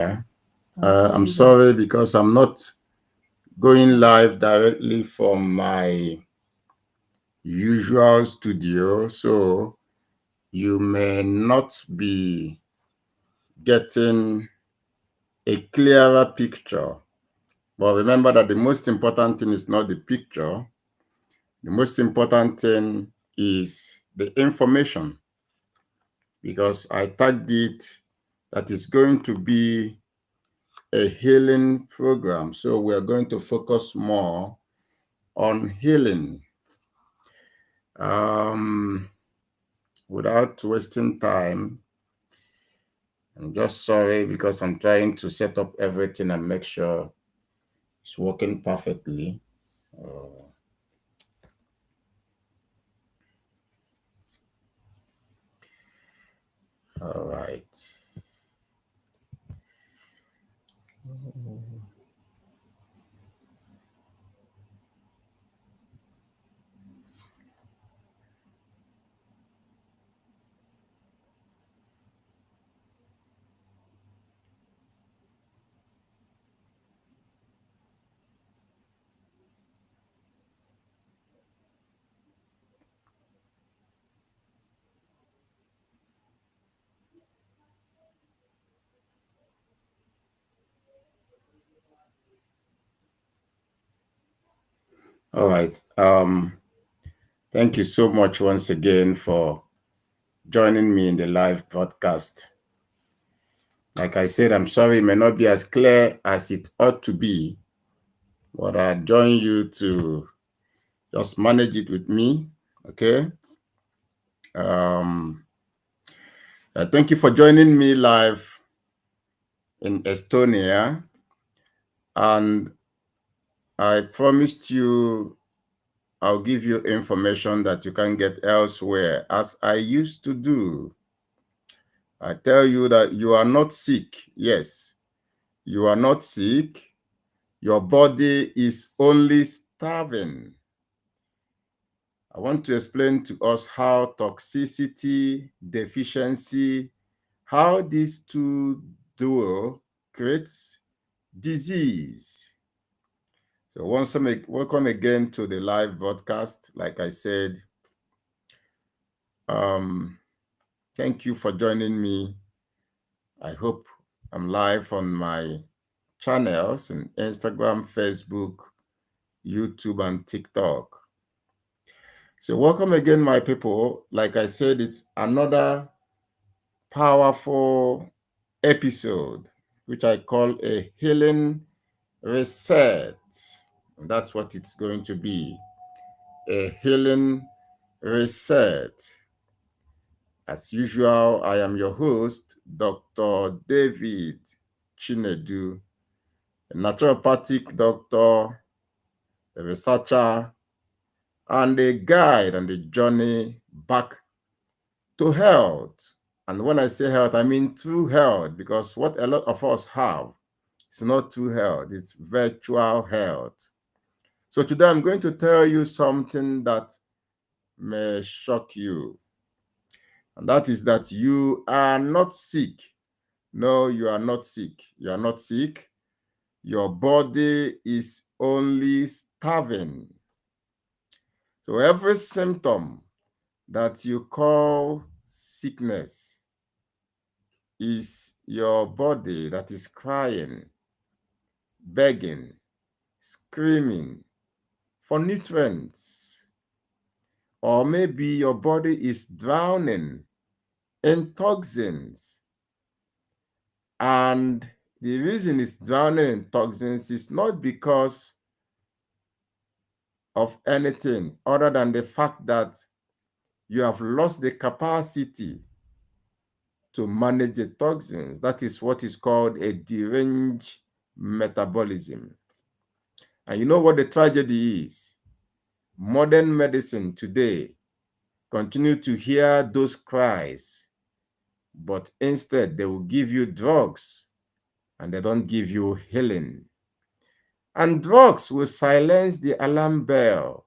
I'm sorry because I'm not going live directly from my usual studio, so you may not be getting a clearer picture. But remember that the most important thing is not the picture. The most important thing is the information, because I tagged it that is going to be a healing program. So we're going to focus more on healing. Without wasting time, I'm just sorry because I'm trying to set up everything and make sure it's working perfectly. All right. All right. Thank you so much once again for joining me in the live broadcast. Like I said, I'm sorry it may not be as clear as it ought to be, but I join you to just manage it with me, okay? Thank you for joining me live in Estonia, and I promised you I'll give you information that you can get elsewhere, as I used to do. I tell you that you are not sick. Yes, you are not sick. Your body is only starving. I want to explain to us how toxicity, deficiency, how these two duo creates disease. So welcome again to the live broadcast. Like I said, thank you for joining me. I hope I'm live on my channels in Instagram, Facebook, YouTube, and TikTok. So welcome again, my people. Like I said, it's another powerful episode, which I call a healing reset. And that's what it's going to be, a healing reset. As usual, I am your host, Dr. David Chinedu, a naturopathic doctor, a researcher, and a guide on the journey back to health. And when I say health, I mean true health, because what a lot of us have is not true health, it's virtual health. So today I'm going to tell you something that may shock you. And that is that you are not sick. No, you are not sick. You are not sick. Your body is only starving. So every symptom that you call sickness is your body that is crying, begging, screaming for nutrients. Or maybe your body is drowning in toxins. And the reason it's drowning in toxins is not because of anything other than the fact that you have lost the capacity to manage the toxins. That is what is called a deranged metabolism. And you know what the tragedy is? Modern medicine today continue to hear those cries, but instead they will give you drugs and they don't give you healing. And drugs will silence the alarm bell,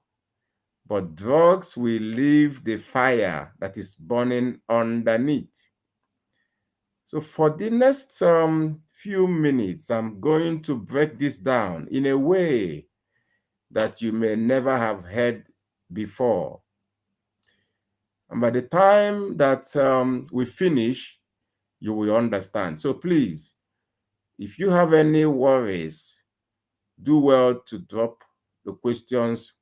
but drugs will leave the fire that is burning underneath. So for the next few minutes, I'm going to break this down in a way that you may never have heard before. And by the time that we finish, you will understand. So please, if you have any worries, do well to drop the questions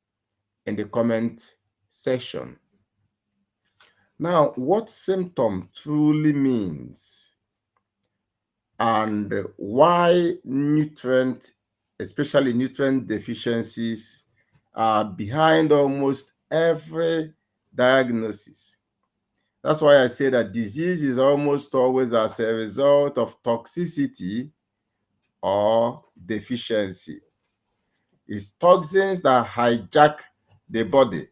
in the comment section. Now, what symptom truly means and why nutrient, especially nutrient deficiencies, are behind almost every diagnosis. That's why I say that disease is almost always as a result of toxicity or deficiency. It's toxins that hijack the body.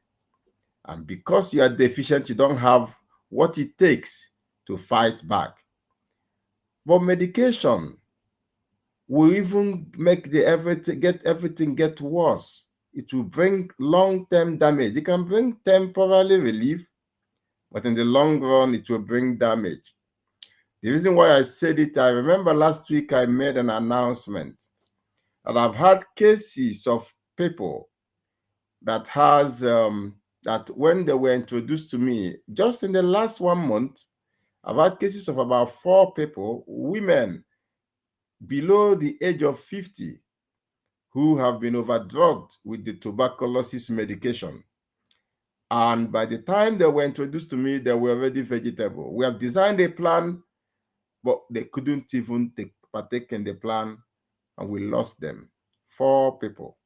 And because you are deficient, you don't have what it takes to fight back. But medication will even make everything get worse. It will bring long-term damage. It can bring temporary relief, but in the long run, it will bring damage. The reason why I said it, I remember last week I made an announcement that I've had cases of people that that when they were introduced to me, just in the last 1 month, I've had cases of about 4 people, women below the age of 50, who have been overdrugged with the tuberculosis medication. And by the time they were introduced to me, they were already vegetable. We have designed a plan, but they couldn't even partake in the plan, and we lost them. 4 people.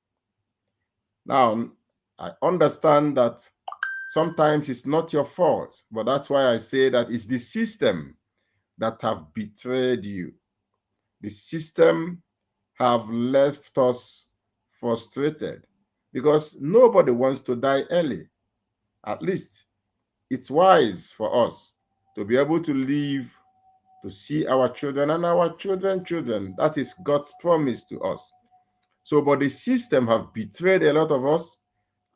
Now, I understand that sometimes it's not your fault, but that's why I say that it's the system that have betrayed you. The system have left us frustrated because nobody wants to die early. At least it's wise for us to be able to live to see our children and our children. That is God's promise to us. So, but the system have betrayed a lot of us,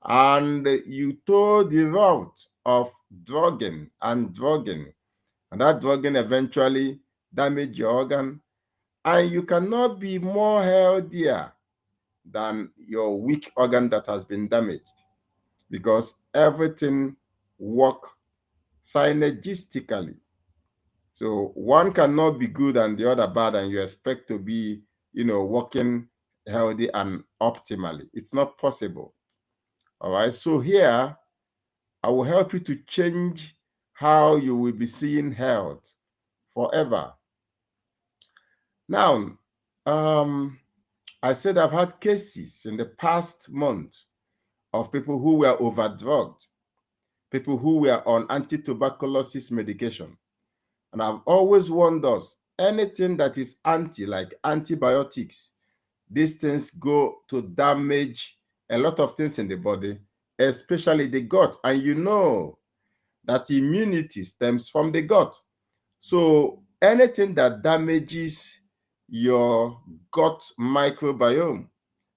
and you told the route of drugging, and that drugging eventually damage your organ, and you cannot be more healthier than your weak organ that has been damaged, because everything work synergistically. So one cannot be good and the other bad, and you expect to be, working healthy and optimally. It's not possible. All right. So here, I will help you to change how you will be seeing health forever. Now, I said I've had cases in the past month of people who were overdrugged, people who were on anti-tuberculosis medication. And I've always warned us, anything that is like antibiotics, these things go to damage a lot of things in the body, especially the gut. And you know that immunity stems from the gut. So anything that damages your gut microbiome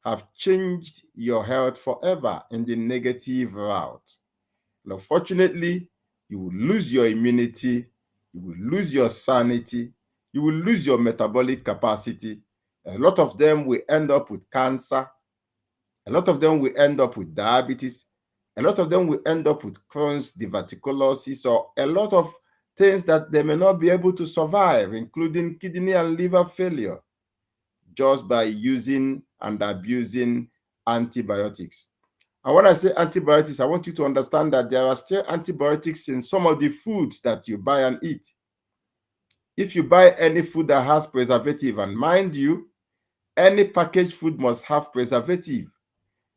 have changed your health forever in the negative route. And unfortunately, you will lose your immunity, you will lose your sanity, you will lose your metabolic capacity. A lot of them will end up with cancer. A lot of them will end up with diabetes. A lot of them will end up with Crohn's diverticulosis, or a lot of things that they may not be able to survive, including kidney and liver failure, just by using and abusing antibiotics. And when I say antibiotics, I want you to understand that there are still antibiotics in some of the foods that you buy and eat. If you buy any food that has preservative, and mind you, any packaged food must have preservative,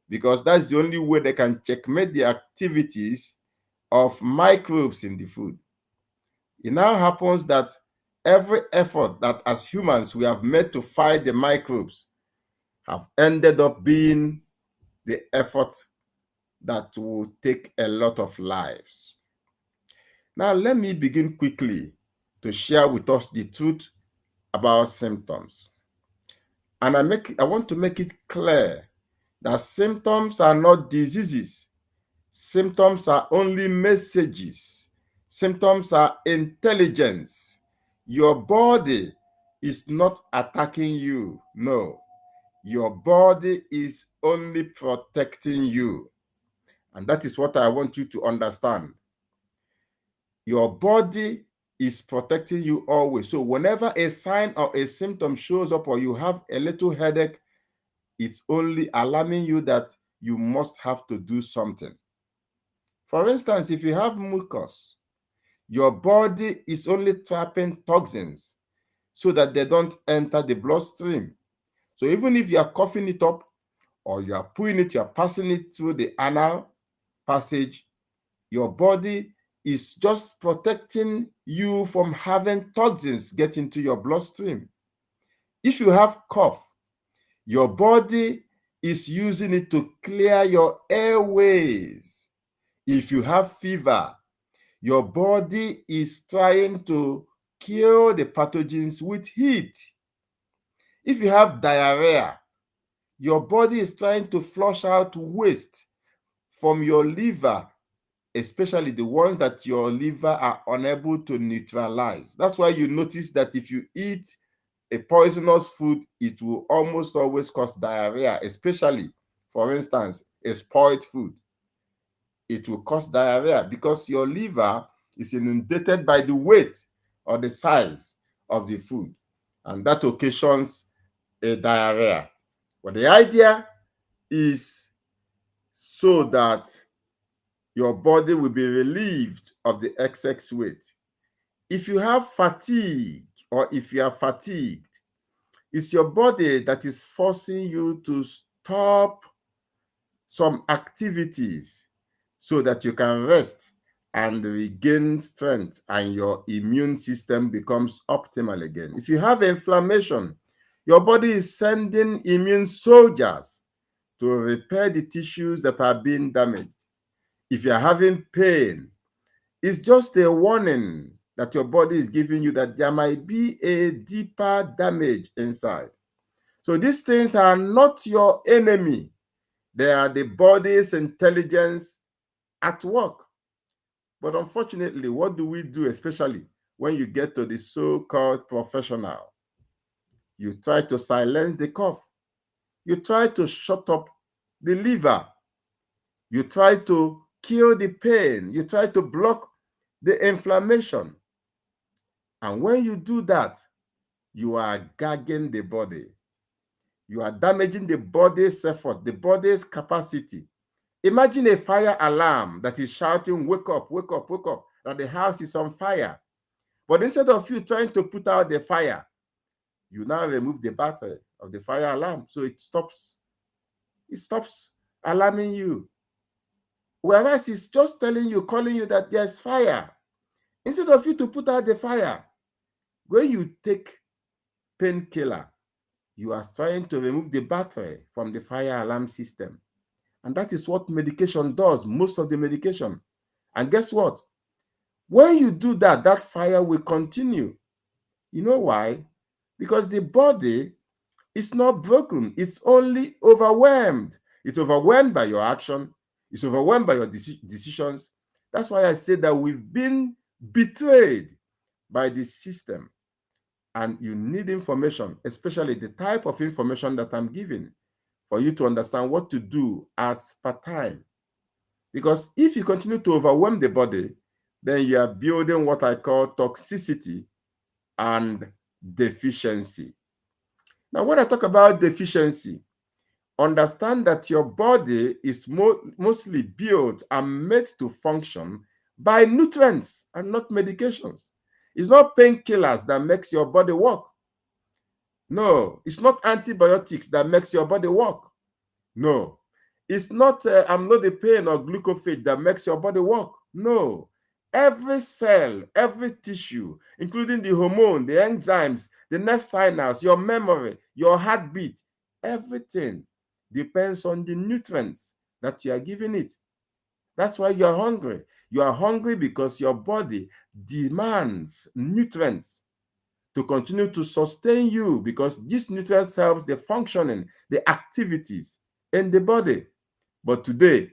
because that's the only way they can checkmate the activities of microbes in the food. It now happens that every effort that as humans we have made to fight the microbes have ended up being the effort that will take a lot of lives. Now, let me begin quickly to share with us the truth about symptoms. And I want to make it clear that symptoms are not diseases. Symptoms are only messages. Symptoms are intelligence. Your body is not attacking you. No, your body is only protecting you. And that is what I want you to understand. Your body is protecting you always. So whenever a sign or a symptom shows up or you have a little headache, it's only alarming you that you must have to do something. For instance, if you have mucus, your body is only trapping toxins so that they don't enter the bloodstream. So even if you are coughing it up or you are pulling it, you are passing it through the anal passage, your body is just protecting you from having toxins get into your bloodstream. If you have cough, your body is using it to clear your airways. If you have fever, your body is trying to kill the pathogens with heat. If you have diarrhea, your body is trying to flush out waste from your liver, especially the ones that your liver are unable to neutralize. That's why you notice that if you eat a poisonous food, it will almost always cause diarrhea, especially, for instance, a spoiled food. It will cause diarrhea because your liver is inundated by the weight or the size of the food, and that occasions a diarrhea. But the idea is so that your body will be relieved of the excess weight. If you have fatigue or if you are fatigued, it's your body that is forcing you to stop some activities so that you can rest and regain strength and your immune system becomes optimal again. If you have inflammation, your body is sending immune soldiers to repair the tissues that are being damaged. If you're having pain, it's just a warning that your body is giving you that there might be a deeper damage inside. So these things are not your enemy. They are the body's intelligence at work. But unfortunately, what do we do, especially when you get to the so-called professional? You try to silence the cough. You try to shut up the liver. You try to kill the pain. You try to block the inflammation. And when you do that, you are gagging the body. You are damaging the body's effort, the body's capacity. Imagine a fire alarm that is shouting, wake up, wake up, wake up, that the house is on fire. But instead of you trying to put out the fire, you now remove the battery of the fire alarm. So it stops alarming you. Whereas it's just telling you, calling you that there's fire. Instead of you to put out the fire, when you take painkiller, you are trying to remove the battery from the fire alarm system. And that is what medication does, most of the medication. And guess what? When you do that, that fire will continue. You know why? Because the body is not broken. It's only overwhelmed. It's overwhelmed by your action. It's overwhelmed by your decisions. That's why I say that we've been betrayed by the system. And you need information, especially the type of information that I'm giving, for you to understand what to do as per time. Because if you continue to overwhelm the body, then you are building what I call toxicity and deficiency. Now, when I talk about deficiency, understand that your body is mostly built and made to function by nutrients and not medications. It's not painkillers that makes your body work. No, it's not antibiotics that makes your body work. No, it's not amlodipine or glucophage that makes your body work. No, every cell, every tissue, including the hormone, the enzymes, the nerve signals, your memory, your heartbeat, everything depends on the nutrients that you are giving it. That's why you are hungry. You are hungry because your body demands nutrients to continue to sustain you, because these nutrients helps the functioning, the activities in the body. But today,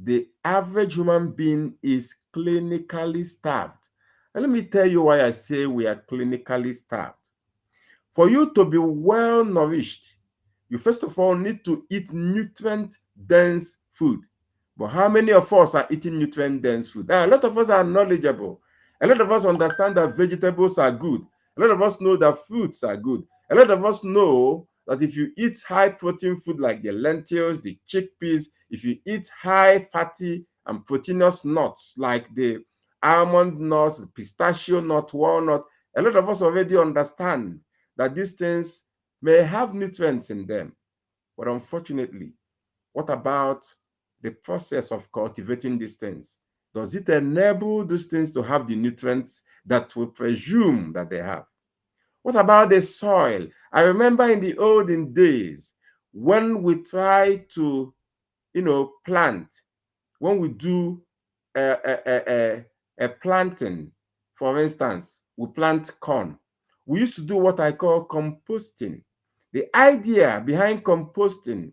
the average human being is clinically starved. And let me tell you why I say we are clinically starved. For you to be well nourished, you first of all need to eat nutrient-dense food. But how many of us are eating nutrient-dense food? Now, a lot of us are knowledgeable. A lot of us understand that vegetables are good. A lot of us know that fruits are good. A lot of us know that if you eat high-protein food like the lentils, the chickpeas, if you eat high-fatty and proteinous nuts like the almond nuts, the pistachio nut, walnut, a lot of us already understand that these things may have nutrients in them. But unfortunately, what about the process of cultivating these things? Does it enable these things to have the nutrients that we presume that they have? What about the soil? I remember in the olden days when we try to, plant, when we do a planting, for instance, we plant corn. We used to do what I call composting. The idea behind composting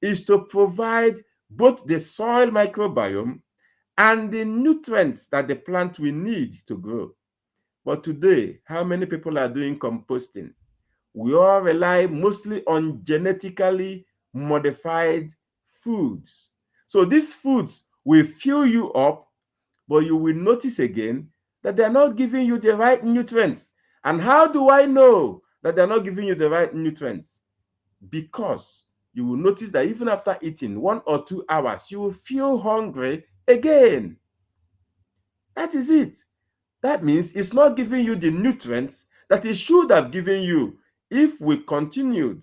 is to provide both the soil microbiome and the nutrients that the plant will need to grow. But today, how many people are doing composting? We all rely mostly on genetically modified foods. So these foods will fill you up, but you will notice again that they're not giving you the right nutrients. And how do I know that they're not giving you the right nutrients? Because you will notice that even after eating 1 or 2 hours, you will feel hungry again. That is it. That means it's not giving you the nutrients that it should have given you if we continued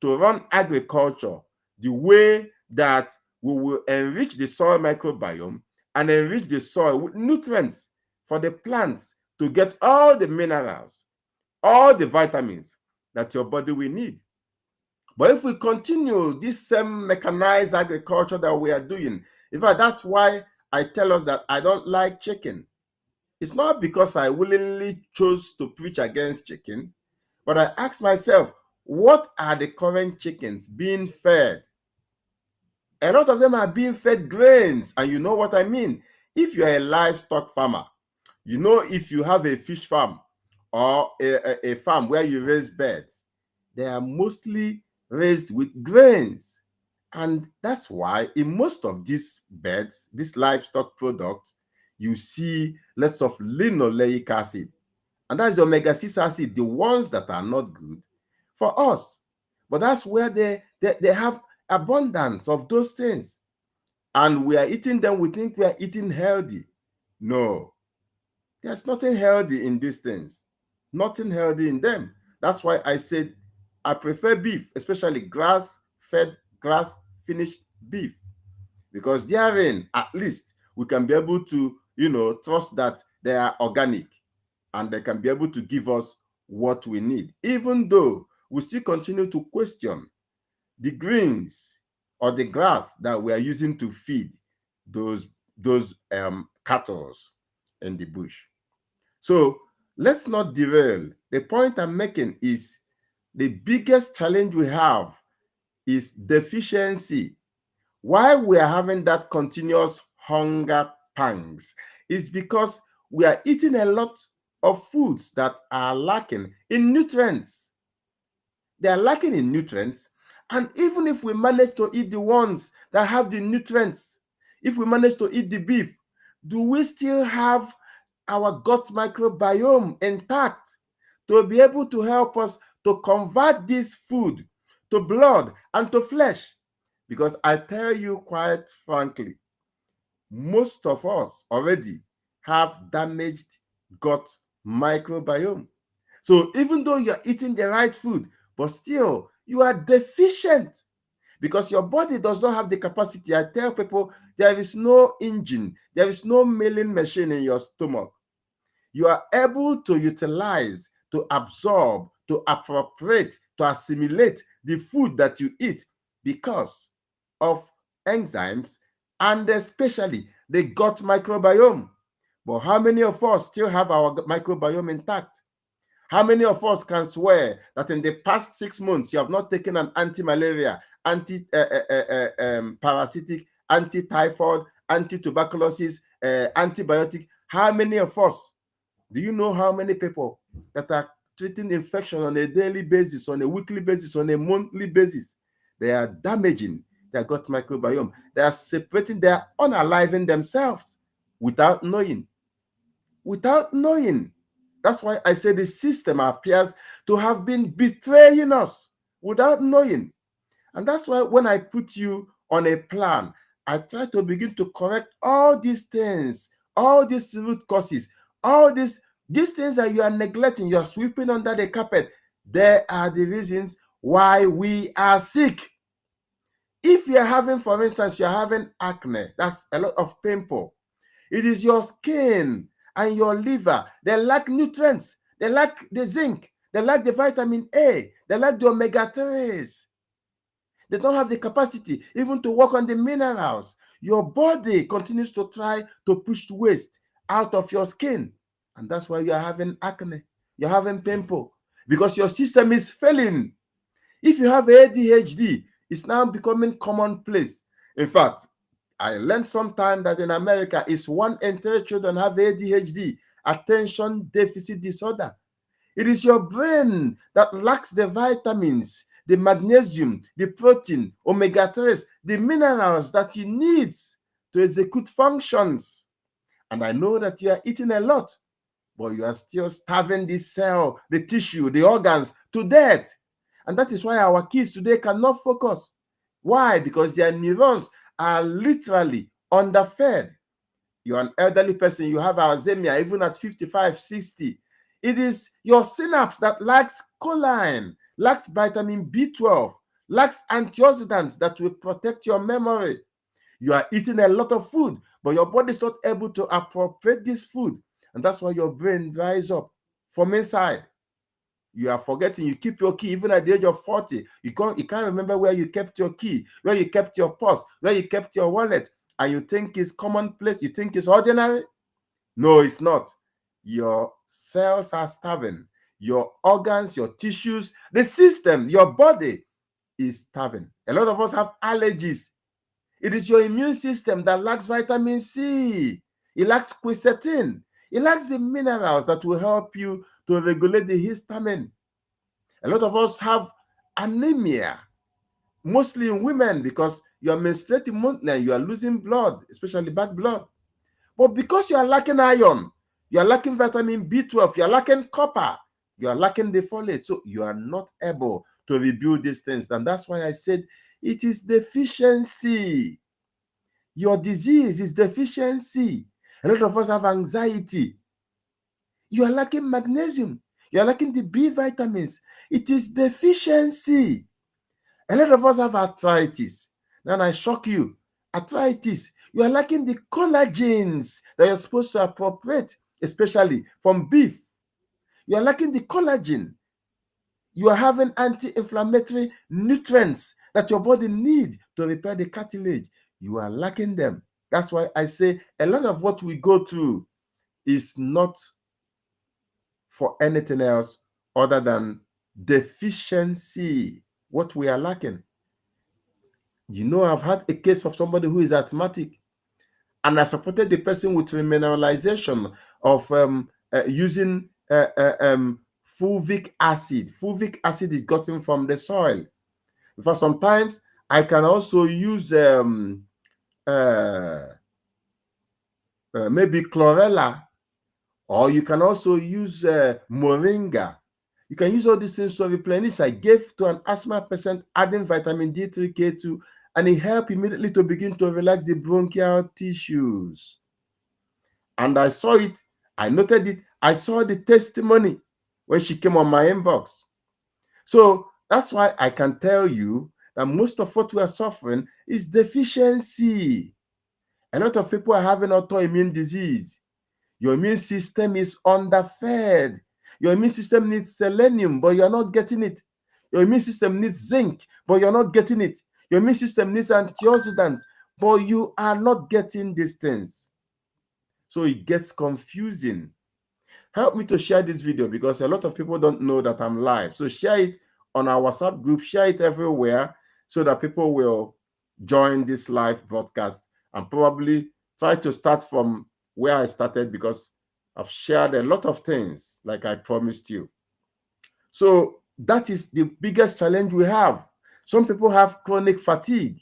to run agriculture the way that we will enrich the soil microbiome and enrich the soil with nutrients for the plants to get all the minerals, all the vitamins that your body will need. But if we continue this same mechanized agriculture that we are doing, in fact, that's why I tell us that I don't like chicken. It's not because I willingly chose to preach against chicken, but I ask myself, what are the current chickens being fed? A lot of them are being fed grains, and you know what I mean. If you're a livestock farmer, if you have a fish farm or a farm where you raise birds, they are mostly raised with grains. And that's why in most of these birds, this livestock product, you see lots of linoleic acid. And that's the omega-6 acid, the ones that are not good for us. But that's where they have abundance of those things. And we are eating them, we think we are eating healthy. No, there's nothing healthy in these things. Nothing healthy in them. That's why I said I prefer beef, especially grass-fed, grass-finished beef. Because therein, at least, we can be able to, trust that they are organic and they can be able to give us what we need, even though we still continue to question the greens or the grass that we are using to feed those cattle in the bush. So let's not derail. The point I'm making is the biggest challenge we have is deficiency. Why we are having that continuous hunger pangs is because we are eating a lot of foods that are lacking in nutrients. They are lacking in nutrients, and even if we manage to eat the ones that have the nutrients, if we manage to eat the beef, do we still have our gut microbiome intact to be able to help us to convert this food to blood and to flesh? Because I tell you quite frankly, most of us already have damaged gut microbiome. So even though you're eating the right food, but still you are deficient because your body does not have the capacity. I tell people there is no engine, there is no milling machine in your stomach. You are able to utilize, to absorb, to appropriate, to assimilate the food that you eat because of enzymes and especially the gut microbiome. But how many of us still have our microbiome intact? How many of us can swear that in the past 6 months you have not taken an anti-malaria, anti-parasitic, anti-typhoid, anti-tuberculosis, antibiotic? How many of us? Do you know how many people that are treating infection on a daily basis, on a weekly basis, on a monthly basis. They are damaging their gut microbiome. They are separating, they are unaliving themselves without knowing. Without knowing. That's why I say the system appears to have been betraying us without knowing. And that's why when I put you on a plan, I try to begin to correct all these things, all these root causes, all these things that you are neglecting, you are sweeping under the carpet. They are the reasons why we are sick. If you are having, for instance, you are having acne, that's a lot of pimple. It is your skin and your liver. They lack nutrients. They lack the zinc. They lack the vitamin A. They lack the omega-3s. They don't have the capacity even to work on the minerals. Your body continues to try to push waste out of your skin. And that's why you are having acne. You're having pimple because your system is failing. If you have ADHD, it's now becoming commonplace. In fact, I learned sometime that in America, it's 1 in 3 children have ADHD, attention deficit disorder. It is your brain that lacks the vitamins, the magnesium, the protein, omega-3s, the minerals that it needs to execute functions. And I know that you are eating a lot, but you are still starving the cell, the tissue, the organs to death. And that is why our kids today cannot focus. Why? Because their neurons are literally underfed. You're an elderly person, you have Alzheimer's, even at 55, 60. It is your synapse that lacks choline, lacks vitamin B12, lacks antioxidants that will protect your memory. You are eating a lot of food, but your body is not able to appropriate this food. And that's why your brain dries up from inside. You are forgetting, you keep your key even at the age of 40. You can't remember where you kept your key, where you kept your purse, where you kept your wallet, and you think it's commonplace, you think it's ordinary. No, it's not. Your cells are starving. Your organs, your tissues, the system, your body is starving. A lot of us have allergies. It is your immune system that lacks vitamin C. It lacks quercetin. It lacks the minerals that will help you to regulate the histamine. A lot of us have anemia, mostly in women, because you are menstruating monthly and you are losing blood, especially bad blood. But because you are lacking iron, you are lacking vitamin B12, you are lacking copper, you are lacking the folate, so you are not able to rebuild these things. And that's why I said it is deficiency. Your disease is deficiency. A lot of us have anxiety. You are lacking magnesium. You are lacking the B vitamins. It is deficiency. A lot of us have arthritis. Now I shock you. Arthritis. You are lacking the collagens that you're supposed to appropriate, especially from beef. You are lacking the collagen. You are having anti-inflammatory nutrients that your body needs to repair the cartilage. You are lacking them. That's why I say a lot of what we go through is not for anything else other than deficiency, what we are lacking. You know, I've had a case of somebody who is asthmatic, and I supported the person with remineralization of using fulvic acid. Fulvic acid is gotten from the soil. For sometimes I can also use maybe chlorella, or you can also use moringa. You can use all these things to replenish. I gave to an asthma patient, adding vitamin D3, K2, and it helped immediately to begin to relax the bronchial tissues. And I saw it, I noted it, I saw the testimony when she came on my inbox. So that's why I can tell you that most of what we are suffering is deficiency. A lot of people are having autoimmune disease. Your immune system is underfed. Your immune system needs selenium, but you're not getting it. Your immune system needs zinc, but you're not getting it. Your immune system needs antioxidants, but you are not getting these things. So it gets confusing. Help me to share this video because a lot of people don't know that I'm live. So share it on our WhatsApp group, share it everywhere so that people will join this live broadcast and probably try to start from where I started because I've shared a lot of things like I promised you. So that is the biggest challenge we have. Some people have chronic fatigue.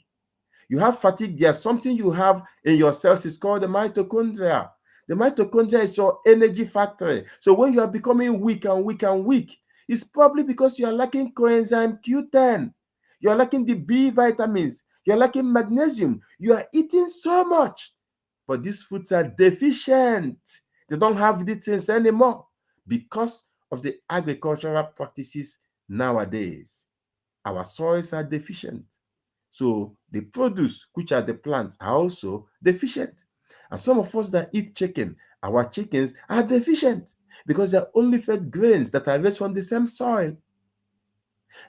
You have fatigue, there's something you have in your cells, it's called the mitochondria. The mitochondria is your energy factory. So when you are becoming weak and weak and weak, it's probably because you are lacking coenzyme Q10. You are lacking the B vitamins. You are lacking magnesium. You are eating so much, but these foods are deficient. They don't have these things anymore because of the agricultural practices nowadays. Our soils are deficient. So the produce, which are the plants, are also deficient. And some of us that eat chicken, our chickens are deficient because they're only fed grains that are raised from the same soil.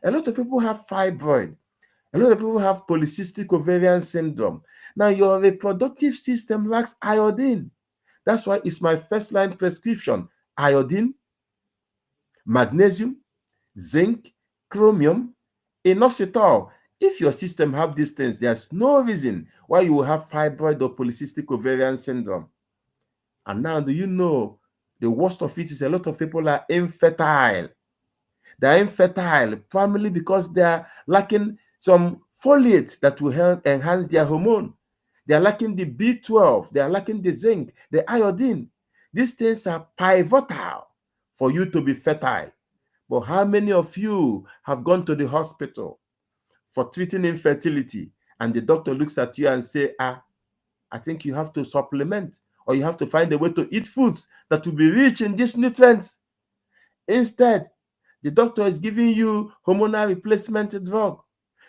A lot of people have fibroid. A lot of people have polycystic ovarian syndrome. Now, your reproductive system lacks iodine. That's why it's my first line prescription: iodine, magnesium, zinc, chromium, inositol. If your system have these things, there's no reason why you will have fibroid or polycystic ovarian syndrome. And now, do you know the worst of it is a lot of people are infertile. They're infertile primarily because they are lacking some folate that will help enhance their hormone. They are lacking the B12. They are lacking the zinc, the iodine. These things are pivotal for you to be fertile. But how many of you have gone to the hospital for treating infertility and the doctor looks at you and say, I think you have to supplement, or you have to find a way to eat foods that will be rich in these nutrients. Instead, the doctor is giving you hormonal replacement drug.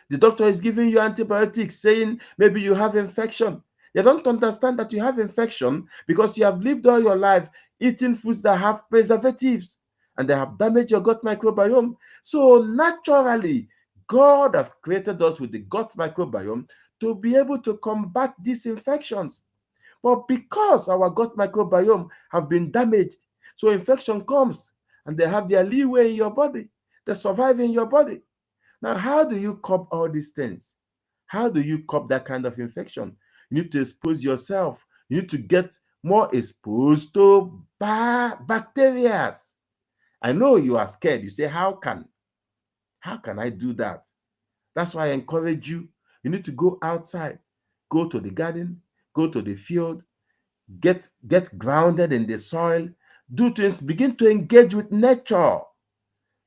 The doctor is giving you antibiotics, saying maybe you have infection. They don't understand that you have infection because you have lived all your life eating foods that have preservatives and they have damaged your gut microbiome. So naturally, God has created us with the gut microbiome to be able to combat these infections. But because our gut microbiome have been damaged, so infection comes and they have their leeway in your body. They survive in your body. Now, how do you cope all these things? How do you cope that kind of infection? You need to expose yourself. You need to get more exposed to bacteria. I know you are scared. You say, how can I do that? That's why I encourage you. You need to go outside, go to the garden, go to the field, get grounded in the soil, do things, begin to engage with nature.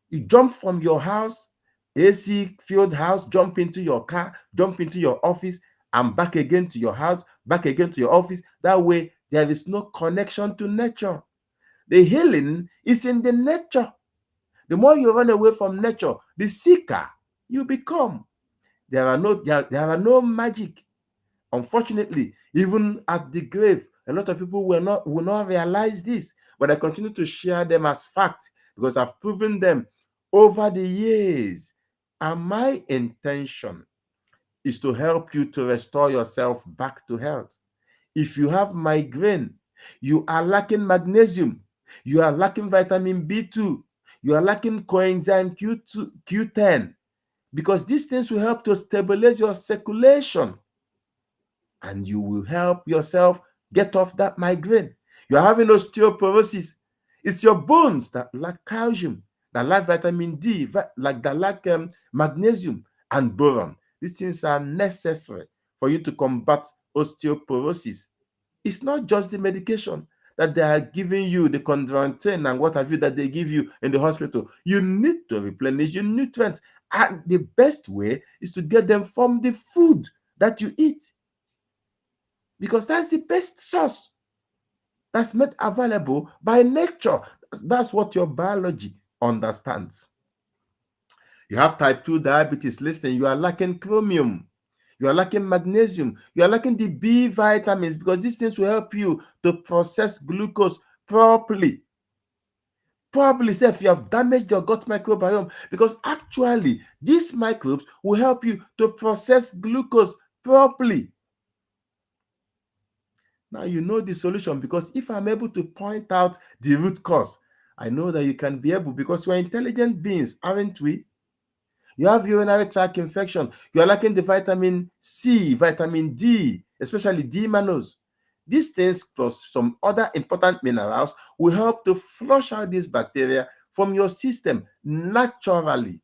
You jump from your house, AC filled house, jump into your car, jump into your office, and back again to your house, back again to your office. That way, there is no connection to nature. The healing is in the nature. The more you run away from nature, the sicker you become. There are no magic. Unfortunately, even at the grave, a lot of people will not realize this, but I continue to share them as fact because I've proven them over the years. And my intention is to help you to restore yourself back to health. If you have migraine, you are lacking magnesium, you are lacking vitamin B2, you are lacking coenzyme Q10, because these things will help to stabilize your circulation and you will help yourself get off that migraine. You're having osteoporosis. It's your bones that lack calcium, that lack vitamin D, that lack magnesium and boron. These things are necessary for you to combat osteoporosis. It's not just the medication that they are giving you, the chondroitin and what have you that they give you in the hospital. You need to replenish your nutrients. And the best way is to get them from the food that you eat, because that's the best source that's made available by nature. That's what your biology understands. You have type 2 diabetes. Listen, you are lacking chromium. You are lacking magnesium. You are lacking the B vitamins, because these things will help you to process glucose properly. Probably say if you have damaged your gut microbiome, because actually these microbes will help you to process glucose properly. Now you know the solution, because if I'm able to point out the root cause, I know that you can be able, because we're intelligent beings, aren't we? You have urinary tract infection. You are lacking the vitamin C, vitamin D, especially D mannose. These things plus some other important minerals will help to flush out these bacteria from your system naturally.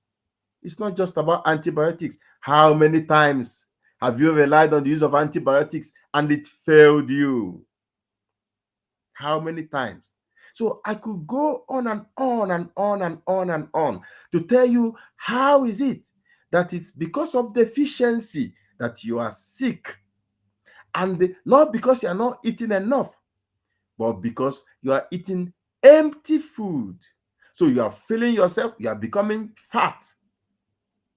It's not just about antibiotics. How many times have you relied on the use of antibiotics and it failed you? How many times? So I could go on and on and on and on and on to tell you how is it that it's because of deficiency that you are sick, and not because you are not eating enough, but because you are eating empty food. So you are filling yourself, you are becoming fat.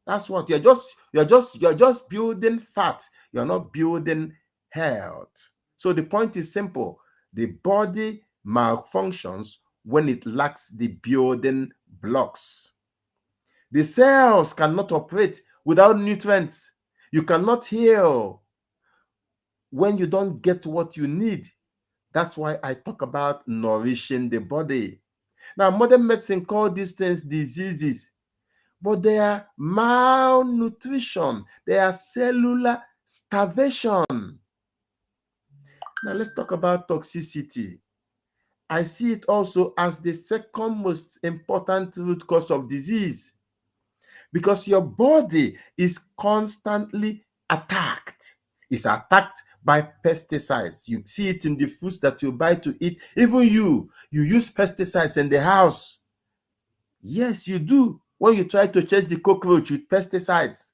That's what you're just building fat. You're not building health. So the point is simple. The body malfunctions when it lacks the building blocks. The cells cannot operate without nutrients. You cannot heal when you don't get what you need. That's why I talk about nourishing the body. Now, modern medicine call these things diseases, but they are malnutrition. They are cellular starvation. Now, let's talk about toxicity. I see it also as the second most important root cause of disease, because your body is constantly attacked. It's attacked by pesticides. You see it in the foods that you buy to eat. Even you use pesticides in the house. Yes, you do. When you try to chase the cockroach with pesticides.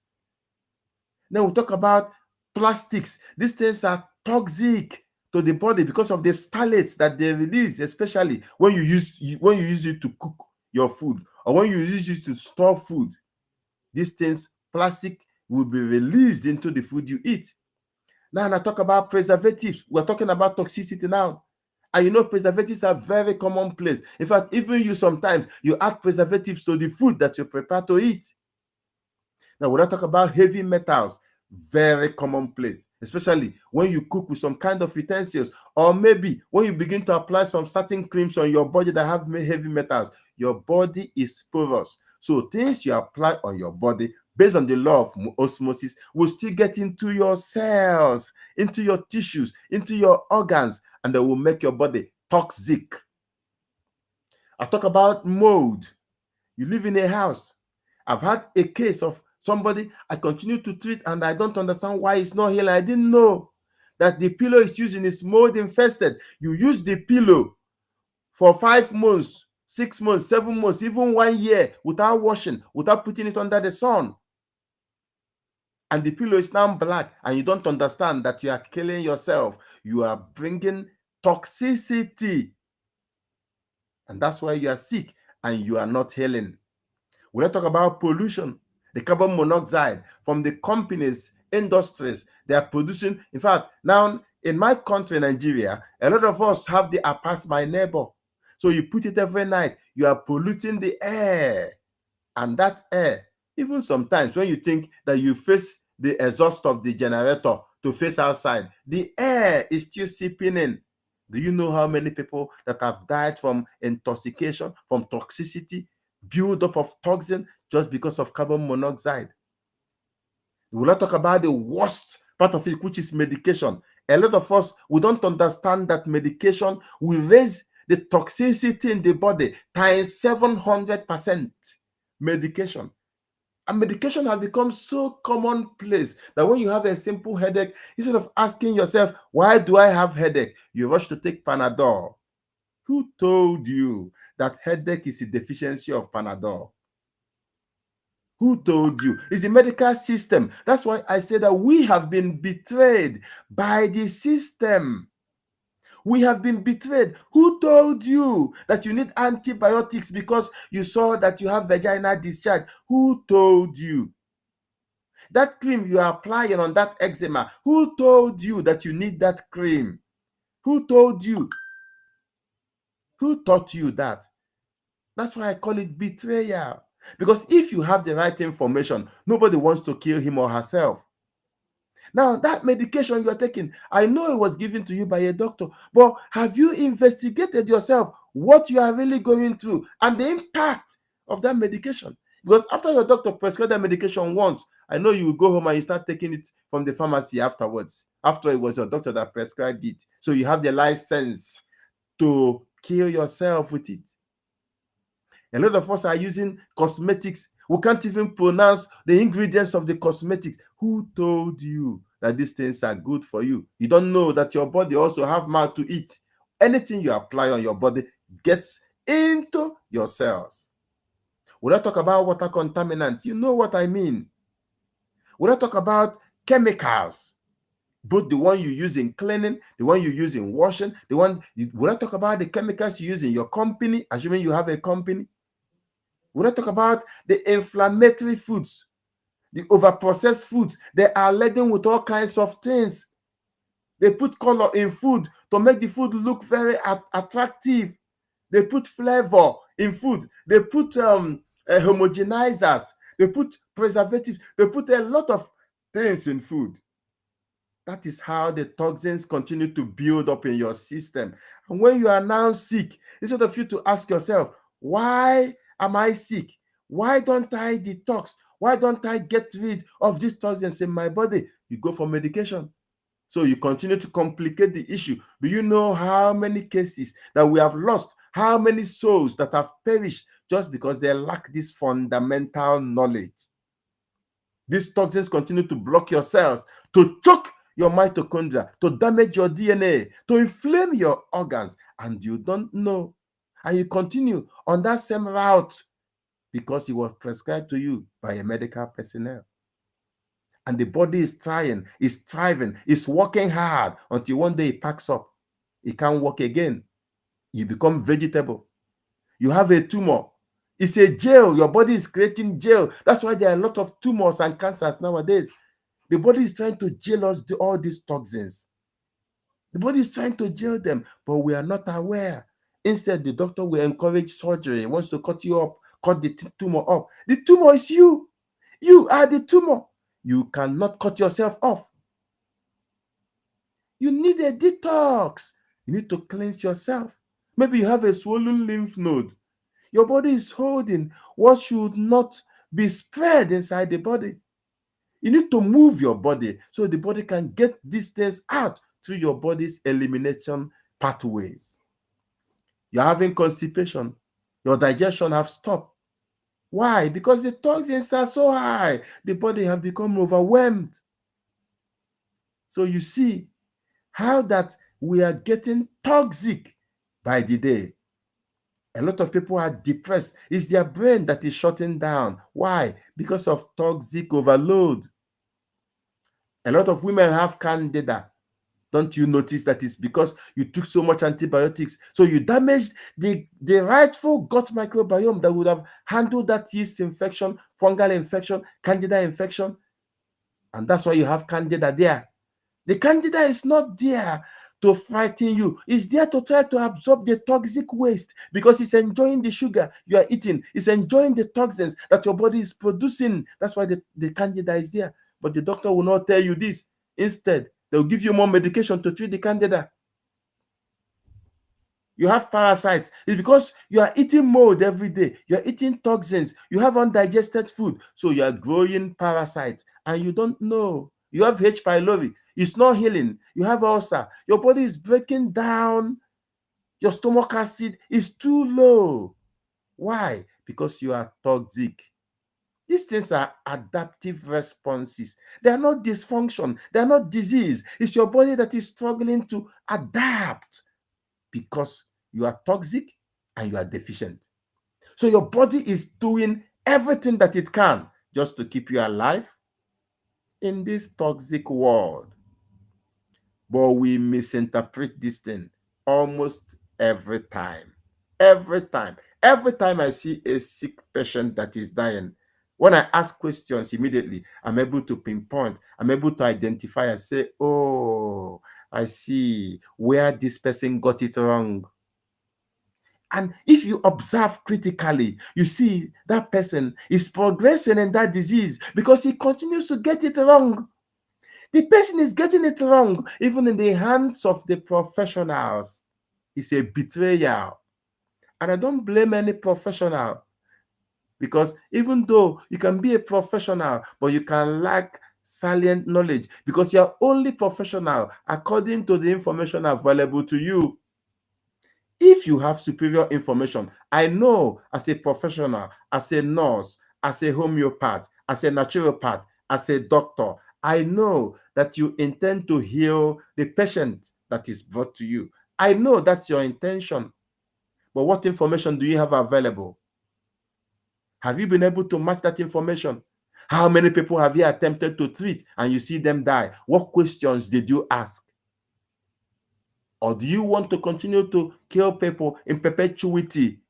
Then we talk about plastics. These things are toxic to the body because of the phthalates that they release, especially when you use it to cook your food, or when you use it to store food. These things, plastic, will be released into the food you eat. Now, I talk about preservatives. We're talking about toxicity now. And you know, preservatives are very commonplace. In fact, even you sometimes, you add preservatives to the food that you prepare to eat. Now, when I talk about heavy metals, very commonplace, especially when you cook with some kind of utensils, or maybe when you begin to apply some certain creams on your body that have heavy metals. Your body is porous. So things you apply on your body based on the law of osmosis will still get into your cells, into your tissues, into your organs, and they will make your body toxic. I talk about mold. You live in a house. I've had a case of somebody I continue to treat, and I don't understand why it's not healing. I didn't know that the pillow is using is mold infested. You use the pillow for 5 months, 6 months, 7 months, even 1 year without washing, without putting it under the sun. And the pillow is now black, and you don't understand that you are killing yourself. You are bringing toxicity. And that's why you are sick and you are not healing. When I talk about pollution, the carbon monoxide from the companies, industries, they are producing. In fact, now in my country, Nigeria, a lot of us have the pass my neighbor. So you put it every night, you are polluting the air. And that air, even sometimes when you think that you face the exhaust of the generator to face outside, the air is still seeping in. Do you know how many people that have died from intoxication, from toxicity, buildup of toxin just because of carbon monoxide? We will not talk about the worst part of it, which is medication. A lot of us, we don't understand that medication will raise the toxicity in the body times 700%. Medication. And medication has become so commonplace that when you have a simple headache, instead of asking yourself, why do I have headache? You rush to take Panadol. Who told you that headache is a deficiency of Panadol? Who told you? It's the medical system. That's why I say that we have been betrayed by the system. We have been betrayed. Who told you that you need antibiotics because you saw that you have vaginal discharge? Who told you? That cream you are applying on that eczema, who told you that you need that cream? Who told you? Who taught you that? That's why I call it betrayal. Because if you have the right information, nobody wants to kill him or herself. Now, that medication you are taking, I know it was given to you by a doctor, but have you investigated yourself what you are really going through and the impact of that medication? Because after your doctor prescribed that medication once, I know you will go home and you start taking it from the pharmacy afterwards, after it was your doctor that prescribed it. So you have the license to kill yourself with it. A lot of us are using cosmetics. We can't even pronounce the ingredients of the cosmetics. Who told you that these things are good for you? You don't know that your body also have mouth to eat. Anything you apply on your body gets into your cells. When I talk about water contaminants, you know what I mean. When I talk about chemicals, both the one you use in cleaning, the one you use in washing, when I talk about the chemicals you use in your company, assuming you have a company, when I talk about the inflammatory foods, the overprocessed foods, they are laden with all kinds of things. They put color in food to make the food look very attractive. They put flavor in food. They put homogenizers. They put preservatives. They put a lot of things in food. That is how the toxins continue to build up in your system. And when you are now sick, instead of you to ask yourself, why am I sick? Why don't I detox? Why don't I get rid of these toxins in my body? You go for medication. So you continue to complicate the issue. Do you know how many cases that we have lost? How many souls that have perished just because they lack this fundamental knowledge? These toxins continue to block your cells, to choke your mitochondria, to damage your DNA, to inflame your organs, and you don't know. And you continue on that same route because it was prescribed to you by a medical personnel. And the body is trying, is striving, is working hard until one day it packs up. It can't work again. You become vegetable. You have a tumor. It's a jail. Your body is creating jail. That's why there are a lot of tumors and cancers nowadays. The body is trying to jail us all these toxins. The body is trying to jail them, but we are not aware. Instead, the doctor will encourage surgery. He wants to cut you up, cut the tumor up. The tumor is you. You are the tumor. You cannot cut yourself off. You need a detox. You need to cleanse yourself. Maybe you have a swollen lymph node. Your body is holding what should not be spread inside the body. You need to move your body so the body can get these things out through your body's elimination pathways. You're having constipation. Your digestion have stopped. Why? Because the toxins are so high. The body have become overwhelmed. So you see how that we are getting toxic by the day. A lot of people are depressed. It's their brain that is shutting down. Why? Because of toxic overload. A lot of women have candida. Don't you notice that it's because you took so much antibiotics? So you damaged the rightful gut microbiome that would have handled that yeast infection, fungal infection, candida infection. And that's why you have candida there. The candida is not there to frighten you. It's there to try to absorb the toxic waste because it's enjoying the sugar you are eating. It's enjoying the toxins that your body is producing. That's why the candida is there. But the doctor will not tell you this. Instead, they'll give you more medication to treat the candida. You have parasites. It's because you are eating mold every day. You are eating toxins. You have undigested food. So you are growing parasites and you don't know. You have H. pylori. It's not healing. You have ulcer. Your body is breaking down. Your stomach acid is too low. Why? Because you are toxic. These things are adaptive responses. They are not dysfunction. They are not disease. It's your body that is struggling to adapt because you are toxic and you are deficient. So your body is doing everything that it can just to keep you alive in this toxic world. But we misinterpret this thing almost every time. Every time. Every time I see a sick patient that is dying, when I ask questions immediately, I'm able to pinpoint, I'm able to identify and say, oh, I see where this person got it wrong. And if you observe critically, you see that person is progressing in that disease because he continues to get it wrong. The person is getting it wrong, even in the hands of the professionals. It's a betrayal. And I don't blame any professional because even though you can be a professional, but you can lack salient knowledge because you're only professional according to the information available to you. If you have superior information, I know as a professional, as a nurse, as a homeopath, as a naturopath, as a doctor, I know that you intend to heal the patient that is brought to you. I know that's your intention. But what information do you have available? Have you been able to match that information? How many people have you attempted to treat and you see them die? What questions did you ask? Or do you want to continue to kill people in perpetuity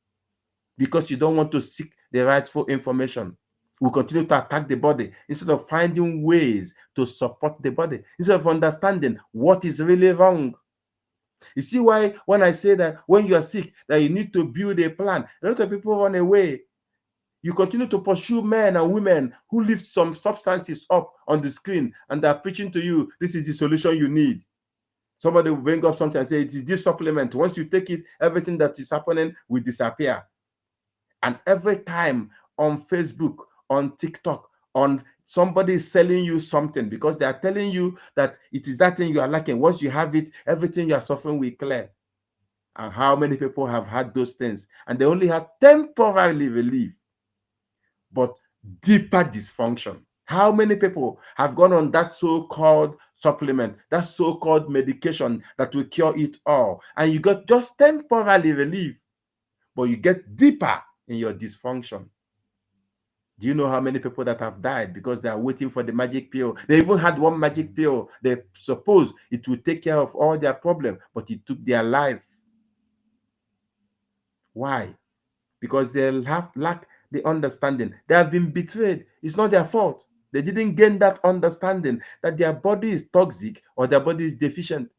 because you don't want to seek the rightful information? We continue to attack the body instead of finding ways to support the body, instead of understanding what is really wrong. You see why when I say that when you are sick, that you need to build a plan, a lot of people run away. You continue to pursue men and women who lift some substances up on the screen and they're preaching to you, this is the solution you need. Somebody will bring up something and say, it is this supplement. Once you take it, everything that is happening will disappear. And every time on Facebook, on TikTok, on somebody is selling you something because they are telling you that it is that thing you are lacking. Once you have it, everything you are suffering will clear. And how many people have had those things and they only had temporary relief, but deeper dysfunction? How many people have gone on that so-called supplement, that so-called medication that will cure it all, and you got just temporary relief, but you get deeper in your dysfunction? Do you know how many people that have died because they are waiting for the magic pill? They even had one magic pill. They suppose it will take care of all their problems, but it took their life. Why? Because they lack the understanding. They have been betrayed. It's not their fault. They didn't gain that understanding that their body is toxic or their body is deficient.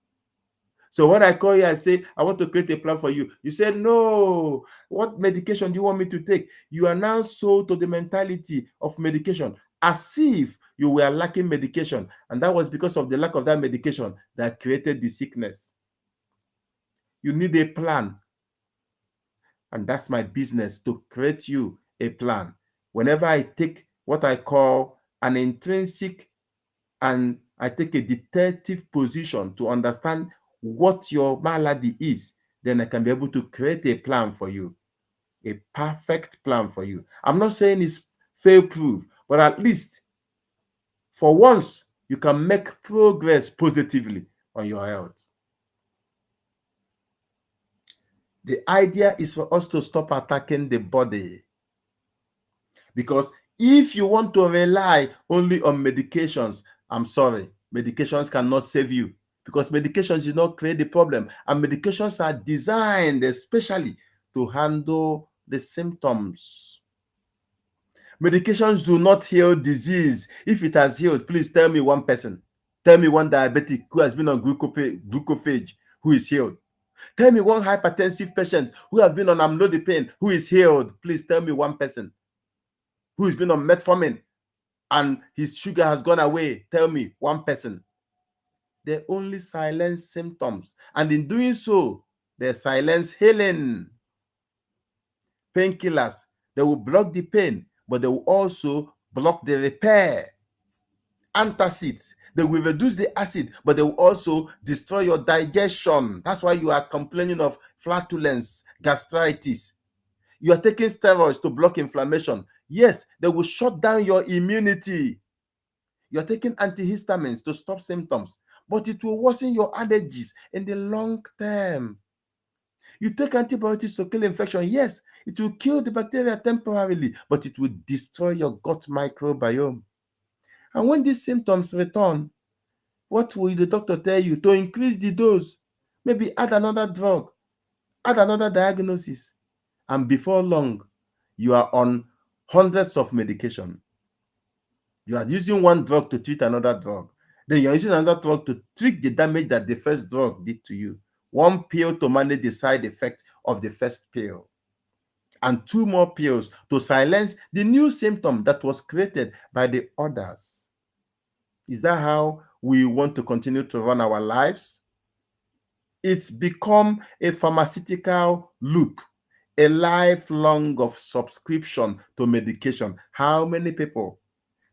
So when I call you, I say, I want to create a plan for you. You say, no, what medication do you want me to take? You are now sold to the mentality of medication as if you were lacking medication. And that was because of the lack of that medication that created the sickness. You need a plan. And that's my business, to create you a plan. Whenever I take what I call an intrinsic and I take a detective position to understand what your malady is, then I can be able to create a plan for you, a perfect plan for you. I'm not saying it's fail-proof, but at least for once, you can make progress positively on your health. The idea is for us to stop attacking the body. Because if you want to rely only on medications, I'm sorry, medications cannot save you, because medications did not create the problem, and medications are designed especially to handle the symptoms. Medications do not heal disease. If it has healed, please tell me one person. Tell me one diabetic who has been on glucophage who is healed. Tell me one hypertensive patient who has been on amlodipine who is healed. Please tell me one person who has been on metformin and his sugar has gone away. Tell me one person. They only silence symptoms, and in doing so, they silence healing. Painkillers, they will block the pain, but they will also block the repair. Antacids, they will reduce the acid, but they will also destroy your digestion. That's why you are complaining of flatulence, gastritis. You are taking steroids to block inflammation. Yes, they will shut down your immunity. You're taking antihistamines to stop symptoms, but it will worsen your allergies in the long term. You take antibiotics to kill infection. Yes, it will kill the bacteria temporarily, but it will destroy your gut microbiome. And when these symptoms return, what will the doctor tell you? To increase the dose, maybe add another drug, add another diagnosis. And before long, you are on hundreds of medication. You are using one drug to treat another drug. Then you're using another drug to treat the damage that the first drug did to you. One pill to manage the side effect of the first pill. And two more pills to silence the new symptom that was created by the others. Is that how we want to continue to run our lives? It's become a pharmaceutical loop, a lifelong of subscription to medication. How many people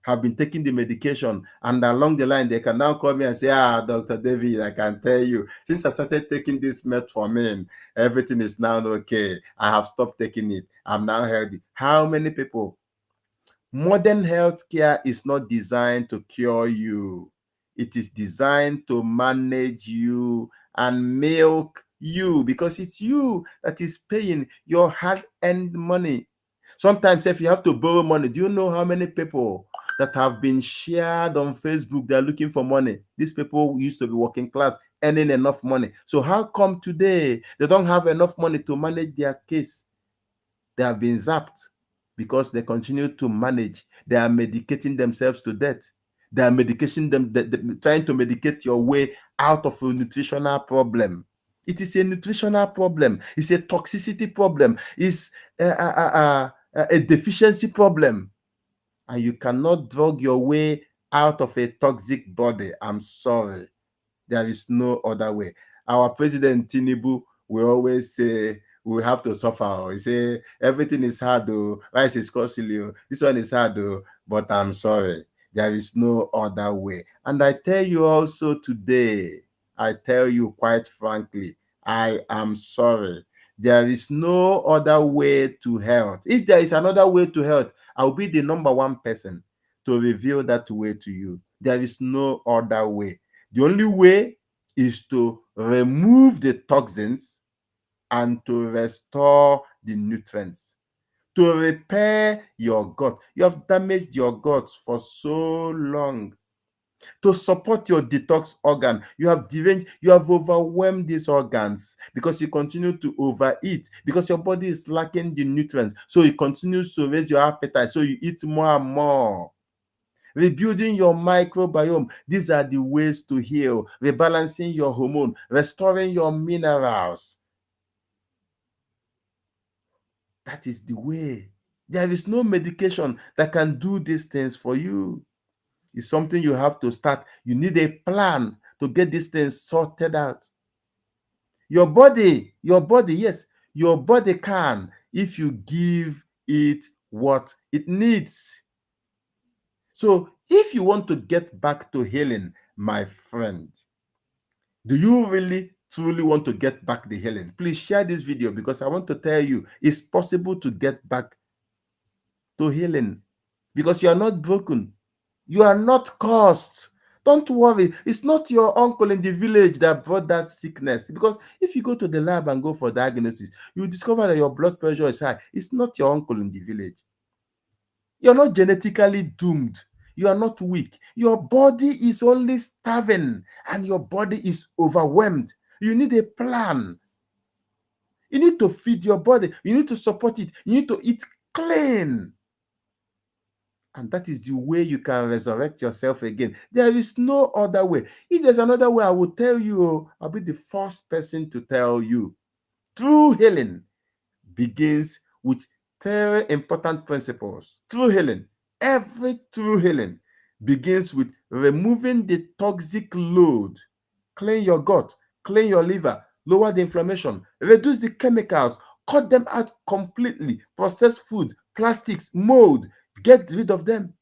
have been taking the medication, and along the line they can now call me and say, Dr. David, I can tell you, since I started taking this metformin, everything is now okay. I have stopped taking it. I'm now healthy. How many people? Modern healthcare is not designed to cure you. It is designed to manage you and milk you, because it's you that is paying your hard-earned money. Sometimes if you have to borrow money, do you know how many people that have been shared on Facebook, they're looking for money? These people used to be working class, earning enough money. So how come today they don't have enough money to manage their case? They have been zapped because they continue to manage. They are medicating themselves to death. They are medicating trying to medicate your way out of a nutritional problem. It is a nutritional problem. It's a toxicity problem. It's a deficiency problem. And you cannot drug your way out of a toxic body. I'm sorry. There is no other way. Our president Tinubu will always say we have to suffer. He say everything is hard though, rice is costly, this one is hard though, but I'm sorry. There is no other way. And I tell you also today, I tell you quite frankly, I am sorry. There is no other way to health. If there is another way to health, I'll be the number one person to reveal that way to you. There is no other way. The only way is to remove the toxins and to restore the nutrients, to repair your gut. You have damaged your gut for so long. To support your detox organ, you have deranged, you have overwhelmed these organs because you continue to overeat, because your body is lacking the nutrients. So it continues to raise your appetite. So you eat more and more. Rebuilding your microbiome. These are the ways to heal. Rebalancing your hormone, restoring your minerals. That is the way. There is no medication that can do these things for you. It's something you have to start. You need a plan to get these things sorted out. Your body, yes, your body can if you give it what it needs. So if you want to get back to healing, my friend, do you really truly want to get back the healing? Please share this video, because I want to tell you it's possible to get back to healing, because you are not broken. You are not cursed. Don't worry. It's not your uncle in the village that brought that sickness. Because if you go to the lab and go for diagnosis, you discover that your blood pressure is high. It's not your uncle in the village. You're not genetically doomed. You are not weak. Your body is only starving and your body is overwhelmed. You need a plan. You need to feed your body. You need to support it. You need to eat clean. And that is the way you can resurrect yourself again. There is no other way. If there's another way, I will tell you. I'll be the first person to tell you. True healing begins with three important principles. True healing. Every true healing begins with removing the toxic load. Clean your gut, clean your liver, lower the inflammation, reduce the chemicals, cut them out completely. Processed foods, plastics, mold, get rid of them.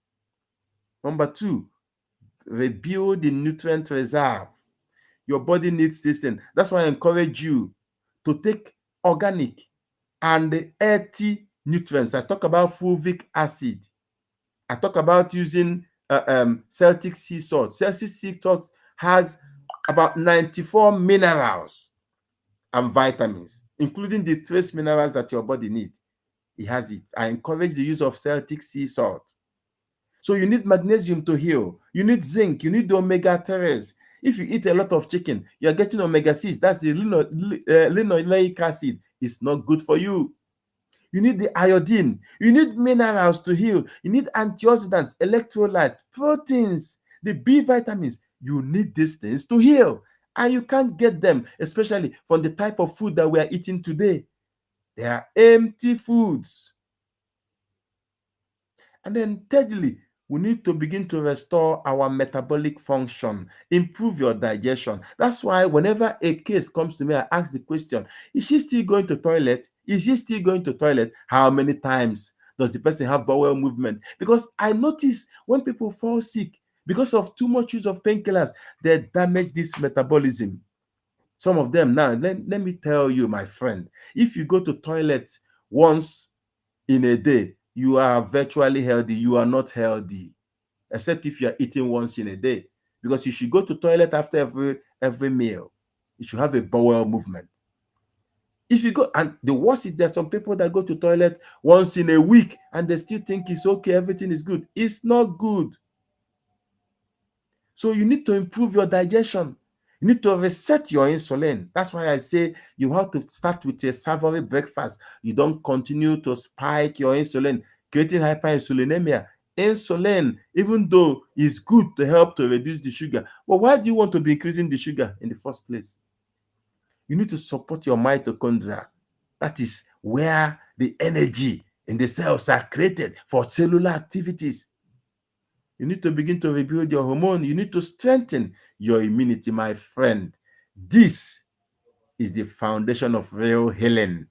Number two, rebuild the nutrient reserve. Your body needs this thing. That's why I encourage you to take organic and earthy nutrients. I talk about fulvic acid. I talk about using Celtic sea salt. Celtic sea salt has about 94 minerals and vitamins, including the trace minerals that your body needs. It has it. I encourage the use of Celtic sea salt. So you need magnesium to heal. You need zinc. You need omega-3s. If you eat a lot of chicken, you're getting omega-6. That's the linoleic acid. It's not good for you. You need the iodine. You need minerals to heal. You need antioxidants, electrolytes, proteins, the B vitamins. You need these things to heal. And you can't get them, especially from the type of food that we are eating today. They are empty foods. And then thirdly, we need to begin to restore our metabolic function, improve your digestion. That's why whenever a case comes to me, I ask the question, is she still going to toilet? Is he still going to toilet? How many times Does the person have bowel movement? Because I notice when people fall sick because of too much use of painkillers, they damage this metabolism. Some of them now, let me tell you, my friend, if you go to toilet once in a day, you are virtually healthy. You are not healthy, except if you are eating once in a day, because you should go to toilet after every meal. You should have a bowel movement. If you go, and the worst is there's some people that go to toilet once in a week and they still think it's okay, everything is good. It's not good. So you need to improve your digestion. You need to reset your insulin. That's why I say you have to start with a savory breakfast. You don't continue to spike your insulin, creating hyperinsulinemia. Insulin, even though it's good to help to reduce the sugar, but why do you want to be increasing the sugar in the first place? You need to support your mitochondria. That is where the energy in the cells are created for cellular activities. You need to begin to rebuild your hormone. You need to strengthen your immunity, my friend. This is the foundation of real healing.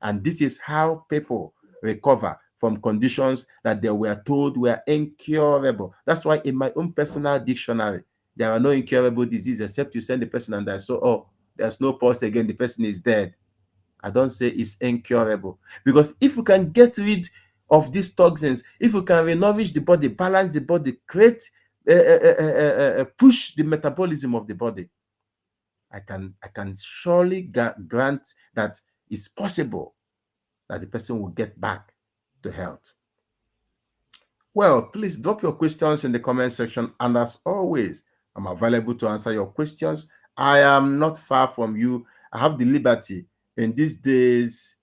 And this is how people recover from conditions that they were told were incurable. That's why in my own personal dictionary, there are no incurable diseases except you send the person and I saw, oh, there's no pulse again, the person is dead. I don't say it's incurable. Because if you can get rid of these toxins, if you can renourish the body, balance the body, create, push the metabolism of the body, I can surely grant that it's possible that the person will get back to health. Well, please drop your questions in the comment section. And as always, I'm available to answer your questions. I am not far from you. I have the liberty in these days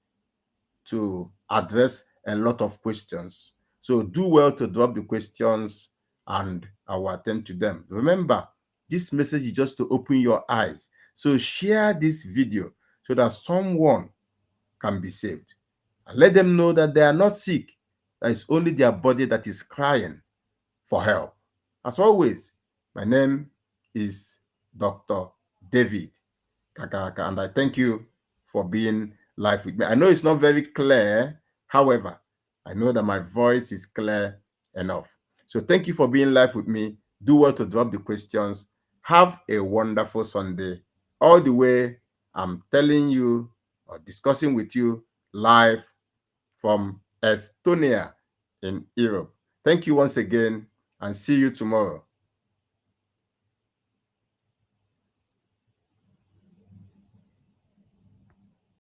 to address a lot of questions. So do well to drop the questions and I will attend to them. Remember, this message is just to open your eyes. So share this video so that someone can be saved. And let them know that they are not sick. That it's only their body that is crying for help. As always, my name is Dr. David Kakaka, and I thank you for being live with me. I know it's not very clear. However, I know that my voice is clear enough. So thank you for being live with me. Do well to drop the questions. Have a wonderful Sunday. All the way, I'm telling you or discussing with you live from Estonia in Europe. Thank you once again and see you tomorrow.